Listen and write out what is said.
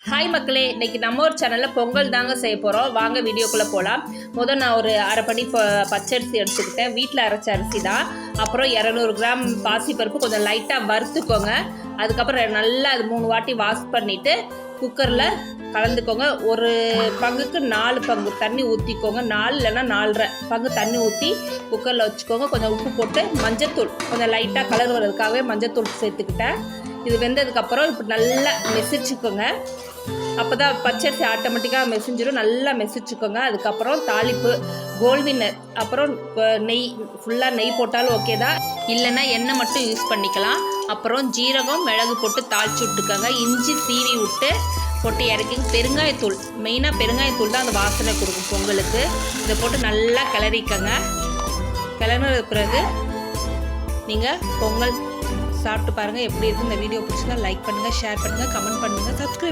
Hi மக்களே, இன்றைக்கி நம்ம ஒரு சேனலில் பொங்கல் தாங்க செய்ய போகிறோம். வாங்க வீடியோக்குள்ளே போகலாம். நான் ஒரு அரை படி பச்சரிசி எடுத்துக்கிட்டேன். வீட்டில் அரைச்ச அரிசி தான். அப்புறம் 200 கிராம் பாசிப்பருப்பு கொஞ்சம் லைட்டாக வறுத்துக்கோங்க. அதுக்கப்புறம் நல்லா அது 3 வாட்டி வாஷ் பண்ணிவிட்டு குக்கரில் கலந்துக்கோங்க. ஒரு பங்குக்கு 4 பங்கு தண்ணி ஊற்றிக்கோங்க. 4 இல்லைன்னா 4.5 பங்கு தண்ணி ஊற்றி குக்கரில் வச்சுக்கோங்க. கொஞ்சம் உப்பு போட்டு மஞ்சத்தூள் கொஞ்சம் லைட்டாக கலர் வர்றதுக்காகவே மஞ்சத்தூள் சேர்த்துக்கிட்டேன். இது வெந்ததுக்கப்புறம் இப்படி நல்லா மெசிச்சுக்கோங்க. அப்போ தான் பச்சரிசி ஆட்டோமேட்டிக்காக மெசிஞ்சிடும். நல்லா மெசிச்சுக்கோங்க. அதுக்கப்புறம் தாளிப்பு கோல்வினர், அப்புறம் நெய், ஃபுல்லாக நெய் போட்டாலும் ஓகே தான், இல்லைன்னா எண்ணெய் மட்டும் யூஸ் பண்ணிக்கலாம். அப்புறம் ஜீரகம் மிளகு போட்டு தாளிச்சு விட்டுக்கோங்க. இஞ்சி சீவி விட்டு போட்டு இறக்கி பெருங்காயத்தூள், மெயினாக பெருங்காயத்தூள் தான் அந்த வாசனை கொடுக்கும் பொங்கலுக்கு. இதை போட்டு நல்லா கிளறிக்கங்க. கிளறினது பிறகு நீங்கள் பொங்கல் சாப்பிட்டு பாருங்கள் எப்படி இருக்குது. இந்த வீடியோ பிடிச்சிருந்தா லைக் பண்ணுங்கள், ஷேர் பண்ணுங்கள், கமெண்ட் பண்ணுங்கள், சப்ஸ்கிரைப்